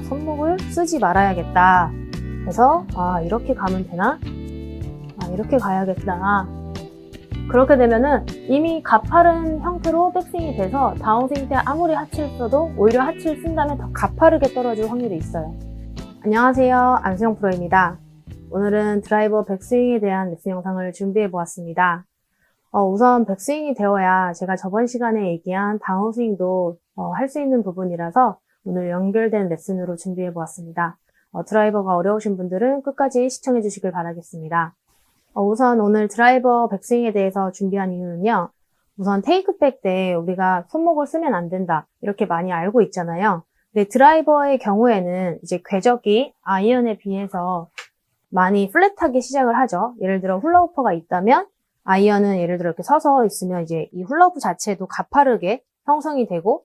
손목을 쓰지 말아야겠다. 그래서 이렇게 가면 되나? 이렇게 가야겠다. 그렇게 되면은 이미 가파른 형태로 백스윙이 돼서 다운스윙 때 아무리 하치를 써도 오히려 하치를 쓴 다음에 더 가파르게 떨어질 확률이 있어요. 안녕하세요, 안수영 프로입니다. 오늘은 드라이버 백스윙에 대한 레슨 영상을 준비해 보았습니다. 우선 백스윙이 되어야 제가 저번 시간에 얘기한 다운스윙도 할 수 있는 부분이라서 오늘 연결된 레슨으로 준비해 보았습니다. 드라이버가 어려우신 분들은 끝까지 시청해 주시길 바라겠습니다. 우선 오늘 드라이버 백스윙에 대해서 준비한 이유는요. 우선 테이크백 때 우리가 손목을 쓰면 안 된다 이렇게 많이 알고 있잖아요. 근데 드라이버의 경우에는 이제 궤적이 아이언에 비해서 많이 플랫하게 시작을 하죠. 예를 들어 훌라후퍼가 있다면 아이언은 예를 들어 이렇게 서서 있으면 이제 이 훌라후프 자체도 가파르게 형성이 되고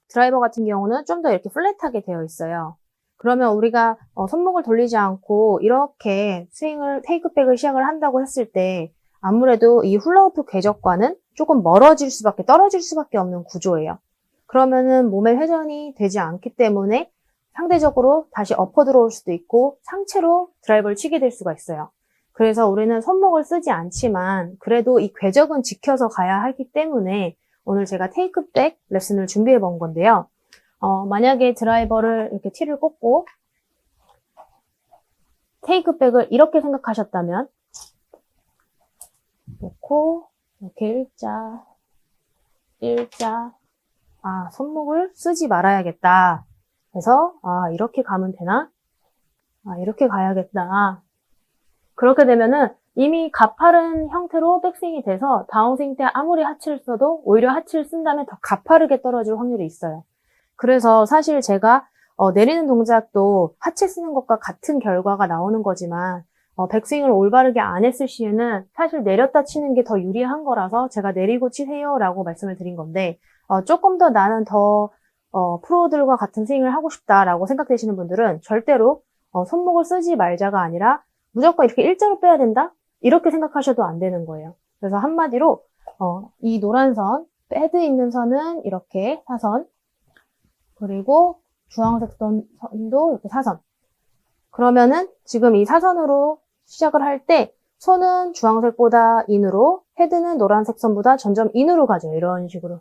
드라이버 같은 경우는 좀 더 이렇게 플랫하게 되어 있어요. 그러면 우리가 손목을 돌리지 않고 이렇게 테이크백을 시작을 한다고 했을 때 아무래도 이 훌라후프 궤적과는 조금 떨어질 수밖에 없는 구조예요. 그러면은 몸의 회전이 되지 않기 때문에 상대적으로 다시 엎어 들어올 수도 있고 상체로 드라이버를 치게 될 수가 있어요. 그래서 우리는 손목을 쓰지 않지만 그래도 이 궤적은 지켜서 가야 하기 때문에 오늘 제가 테이크백 레슨을 준비해 본 건데요. 만약에 드라이버를 이렇게 티를 꽂고 테이크백을 이렇게 생각하셨다면 놓고 이렇게 일자 손목을 쓰지 말아야겠다. 그래서 이렇게 가면 되나? 이렇게 가야겠다. 그렇게 되면은 이미 가파른 형태로 백스윙이 돼서 다운스윙 때 아무리 하치를 써도 오히려 하치를 쓴 다음에 더 가파르게 떨어질 확률이 있어요. 그래서 사실 제가 내리는 동작도 하체 쓰는 것과 같은 결과가 나오는 거지만 백스윙을 올바르게 안 했을 시에는 사실 내렸다 치는 게 더 유리한 거라서 제가 내리고 치세요 라고 말씀을 드린 건데 조금 더 나는 더 프로들과 같은 스윙을 하고 싶다라고 생각되시는 분들은 절대로 손목을 쓰지 말자가 아니라 무조건 이렇게 일자로 빼야 된다? 이렇게 생각하셔도 안 되는 거예요. 그래서 한마디로 이 노란 선, 헤드 있는 선은 이렇게 사선, 그리고 주황색 선도 이렇게 사선. 그러면은 지금 이 사선으로 시작을 할 때 손은 주황색보다 인으로, 헤드는 노란색 선보다 점점 인으로 가죠. 이런 식으로.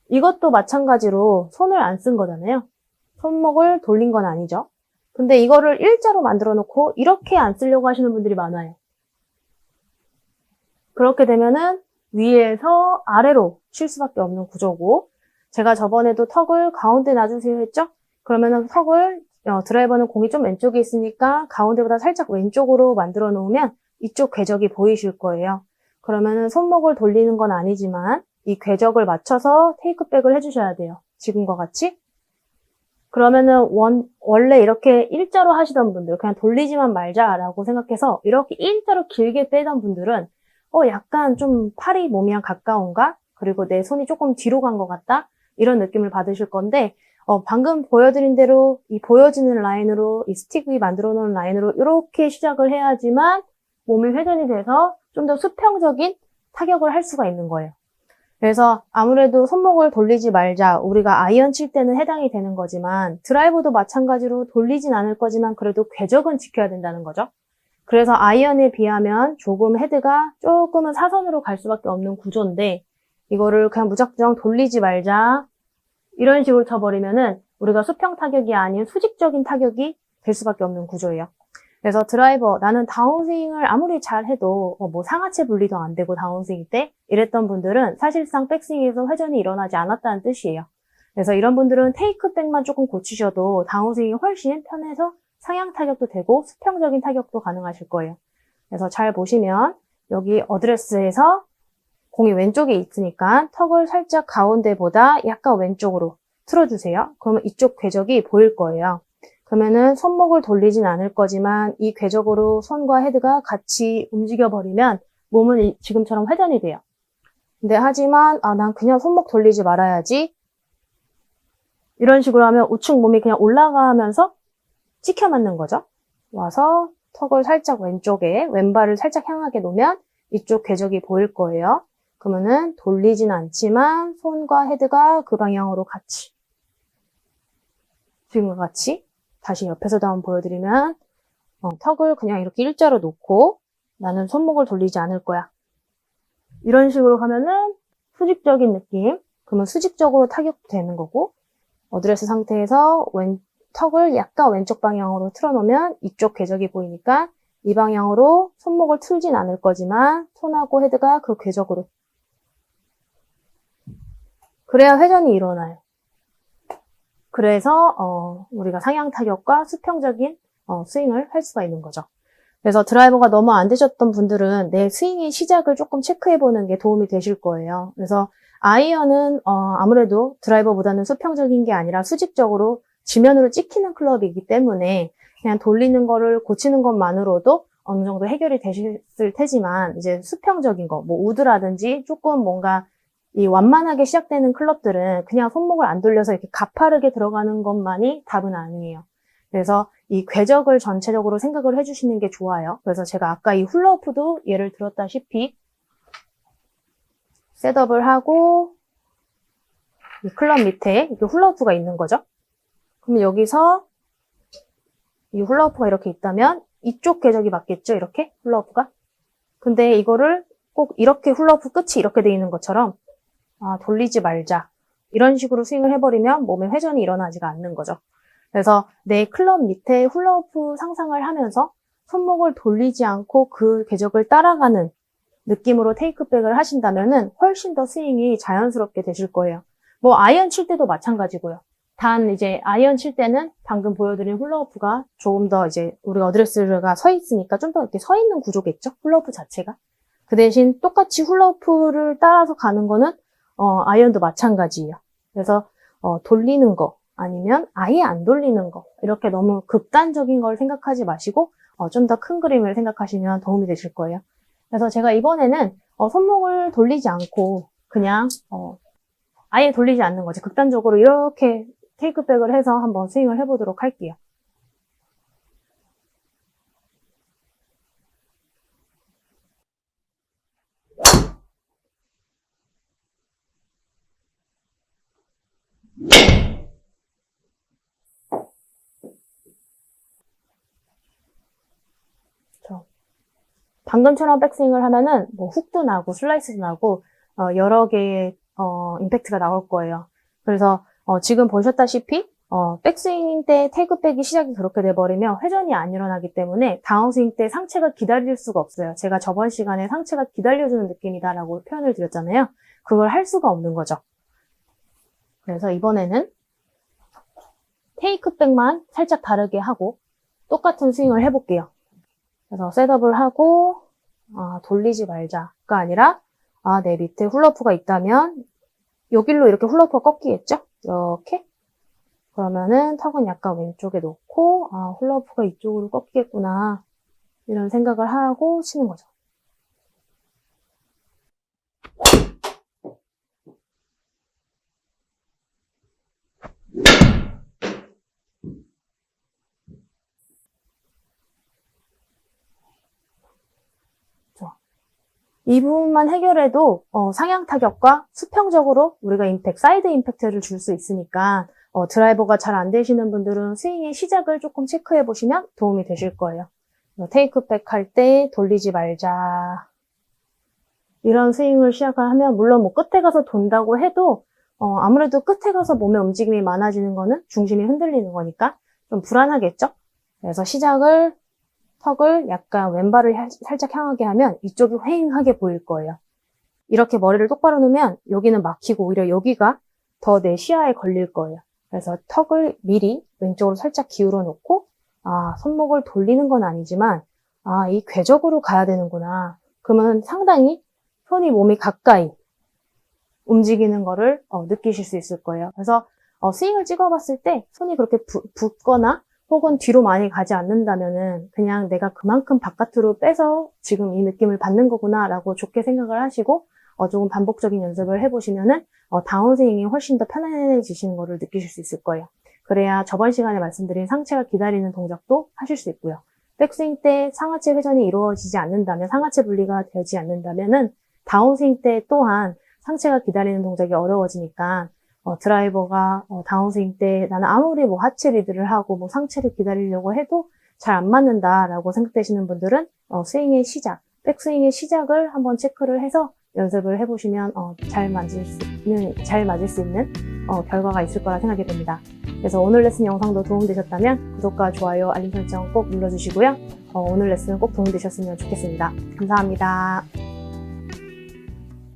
이것도 마찬가지로 손을 안 쓴 거잖아요. 손목을 돌린 건 아니죠. 근데 이거를 일자로 만들어 놓고 이렇게 안 쓰려고 하시는 분들이 많아요. 그렇게 되면은 위에서 아래로 칠 수밖에 없는 구조고 제가 저번에도 턱을 가운데 놔주세요 했죠? 그러면은 턱을 드라이버는 공이 좀 왼쪽에 있으니까 가운데보다 살짝 왼쪽으로 만들어 놓으면 이쪽 궤적이 보이실 거예요. 그러면은 손목을 돌리는 건 아니지만 이 궤적을 맞춰서 테이크백을 해주셔야 돼요. 지금과 같이. 그러면은 원래 이렇게 일자로 하시던 분들, 그냥 돌리지만 말자라고 생각해서 이렇게 일자로 길게 빼던 분들은 약간 좀 팔이 몸이랑 가까운가? 그리고 내 손이 조금 뒤로 간 것 같다? 이런 느낌을 받으실 건데 방금 보여드린 대로 이 보여지는 라인으로 이 스틱이 만들어 놓은 라인으로 이렇게 시작을 해야지만 몸이 회전이 돼서 좀 더 수평적인 타격을 할 수가 있는 거예요. 그래서 아무래도 손목을 돌리지 말자. 우리가 아이언 칠 때는 해당이 되는 거지만 드라이버도 마찬가지로 돌리진 않을 거지만 그래도 궤적은 지켜야 된다는 거죠. 그래서 아이언에 비하면 조금 헤드가 조금은 사선으로 갈 수밖에 없는 구조인데 이거를 그냥 무작정 돌리지 말자. 이런 식으로 쳐버리면은 우리가 수평 타격이 아닌 수직적인 타격이 될 수밖에 없는 구조예요. 그래서 드라이버, 나는 다운스윙을 아무리 잘해도 상하체 분리도 안 되고 다운스윙 때 이랬던 분들은 사실상 백스윙에서 회전이 일어나지 않았다는 뜻이에요. 그래서 이런 분들은 테이크백만 조금 고치셔도 다운스윙이 훨씬 편해서 상향 타격도 되고 수평적인 타격도 가능하실 거예요. 그래서 잘 보시면 여기 어드레스에서 공이 왼쪽에 있으니까 턱을 살짝 가운데보다 약간 왼쪽으로 틀어주세요. 그러면 이쪽 궤적이 보일 거예요. 그러면은 손목을 돌리진 않을 거지만 이 궤적으로 손과 헤드가 같이 움직여버리면 몸은 지금처럼 회전이 돼요. 근데 하지만 난 그냥 손목 돌리지 말아야지. 이런 식으로 하면 우측 몸이 그냥 올라가면서 찍혀 맞는 거죠. 와서 턱을 살짝 왼쪽에 왼발을 살짝 향하게 놓으면 이쪽 궤적이 보일 거예요. 그러면은 돌리진 않지만 손과 헤드가 그 방향으로 같이 지금과 같이 다시 옆에서도 한번 보여드리면 턱을 그냥 이렇게 일자로 놓고 나는 손목을 돌리지 않을 거야. 이런 식으로 하면은 수직적인 느낌. 그러면 수직적으로 타격되는 거고 어드레스 상태에서 턱을 약간 왼쪽 방향으로 틀어놓으면 이쪽 궤적이 보이니까 이 방향으로 손목을 틀진 않을 거지만 손하고 헤드가 그 궤적으로. 그래야 회전이 일어나요. 그래서 우리가 상향 타격과 수평적인 스윙을 할 수가 있는 거죠. 그래서 드라이버가 너무 안 되셨던 분들은 내 스윙의 시작을 조금 체크해보는 게 도움이 되실 거예요. 그래서 아이언은 아무래도 드라이버보다는 수평적인 게 아니라 수직적으로 지면으로 찍히는 클럽이기 때문에 그냥 돌리는 거를 고치는 것만으로도 어느 정도 해결이 되셨을 테지만 이제 수평적인 거, 뭐 우드라든지 조금 뭔가 이 완만하게 시작되는 클럽들은 그냥 손목을 안 돌려서 이렇게 가파르게 들어가는 것만이 답은 아니에요. 그래서 이 궤적을 전체적으로 생각을 해주시는 게 좋아요. 그래서 제가 아까 이 훌라후프도 예를 들었다시피 셋업을 하고 이 클럽 밑에 이렇게 훌라후프가 있는 거죠. 그럼 여기서 이 훌라후프가 이렇게 있다면 이쪽 궤적이 맞겠죠? 이렇게 훌라후프가. 근데 이거를 꼭 이렇게 훌라후프 끝이 이렇게 돼 있는 것처럼 돌리지 말자. 이런 식으로 스윙을 해버리면 몸에 회전이 일어나지가 않는 거죠. 그래서 내 클럽 밑에 훌라후프 상상을 하면서 손목을 돌리지 않고 그 궤적을 따라가는 느낌으로 테이크백을 하신다면은 훨씬 더 스윙이 자연스럽게 되실 거예요. 뭐 아이언 칠 때도 마찬가지고요. 단 이제 아이언 칠 때는 방금 보여드린 훌라후프가 조금 더 이제 우리가 어드레스가 서 있으니까 좀 더 이렇게 서 있는 구조겠죠? 훌라후프 자체가. 그 대신 똑같이 훌라후프를 따라서 가는 거는 아이언도 마찬가지예요. 그래서 돌리는 거 아니면 아예 안 돌리는 거 이렇게 너무 극단적인 걸 생각하지 마시고 좀 더 큰 그림을 생각하시면 도움이 되실 거예요. 그래서 제가 이번에는 손목을 돌리지 않고 그냥 아예 돌리지 않는 거지. 극단적으로 이렇게 테이크백을 해서 한번 스윙을 해보도록 할게요. 방금처럼 백스윙을 하면은 뭐 훅도 나고 슬라이스도 나고 여러 개의 임팩트가 나올 거예요. 그래서 지금 보셨다시피 백스윙 때 테이크백이 시작이 그렇게 돼버리면 회전이 안 일어나기 때문에 다운스윙 때 상체가 기다릴 수가 없어요. 제가 저번 시간에 상체가 기다려주는 느낌이다라고 표현을 드렸잖아요. 그걸 할 수가 없는 거죠. 그래서 이번에는 테이크백만 살짝 다르게 하고 똑같은 스윙을 해볼게요. 그래서 셋업을 하고 돌리지 말자가 아니라 내 밑에 훌라후프가 있다면 여길로 이렇게 훌라후프가 꺾이겠죠? 이렇게. 그러면은 턱은 약간 왼쪽에 놓고 훌라후프가 이쪽으로 꺾이겠구나 이런 생각을 하고 치는 거죠. 이 부분만 해결해도 상향 타격과 수평적으로 우리가 사이드 임팩트를 줄 수 있으니까 드라이버가 잘 안 되시는 분들은 스윙의 시작을 조금 체크해 보시면 도움이 되실 거예요. 테이크백 할 때 돌리지 말자. 이런 스윙을 시작을 하면 물론 뭐 끝에 가서 돈다고 해도 아무래도 끝에 가서 몸의 움직임이 많아지는 거는 중심이 흔들리는 거니까 좀 불안하겠죠? 그래서 시작을 턱을 약간 왼발을 살짝 향하게 하면 이쪽이 휑하게 보일 거예요. 이렇게 머리를 똑바로 놓으면 여기는 막히고 오히려 여기가 더 내 시야에 걸릴 거예요. 그래서 턱을 미리 왼쪽으로 살짝 기울여 놓고 손목을 돌리는 건 아니지만 이 궤적으로 가야 되는구나. 그러면 상당히 손이 몸이 가까이 움직이는 거를 느끼실 수 있을 거예요. 그래서 스윙을 찍어봤을 때 손이 그렇게 붓거나 혹은 뒤로 많이 가지 않는다면은 그냥 내가 그만큼 바깥으로 빼서 지금 이 느낌을 받는 거구나 라고 좋게 생각을 하시고 조금 반복적인 연습을 해보시면은 다운스윙이 훨씬 더 편안해지시는 거를 느끼실 수 있을 거예요. 그래야 저번 시간에 말씀드린 상체가 기다리는 동작도 하실 수 있고요. 백스윙 때 상하체 회전이 이루어지지 않는다면, 상하체 분리가 되지 않는다면은 다운스윙 때 또한 상체가 기다리는 동작이 어려워지니까 드라이버가 다운스윙 때 나는 아무리 뭐 하체 리드를 하고 뭐 상체를 기다리려고 해도 잘 안 맞는다라고 생각되시는 분들은 스윙의 시작, 백스윙의 시작을 한번 체크를 해서 연습을 해보시면 잘 맞을 수 있는 결과가 있을 거라 생각이 됩니다. 그래서 오늘 레슨 영상도 도움되셨다면 구독과 좋아요, 알림 설정 꼭 눌러주시고요. 오늘 레슨 꼭 도움되셨으면 좋겠습니다. 감사합니다.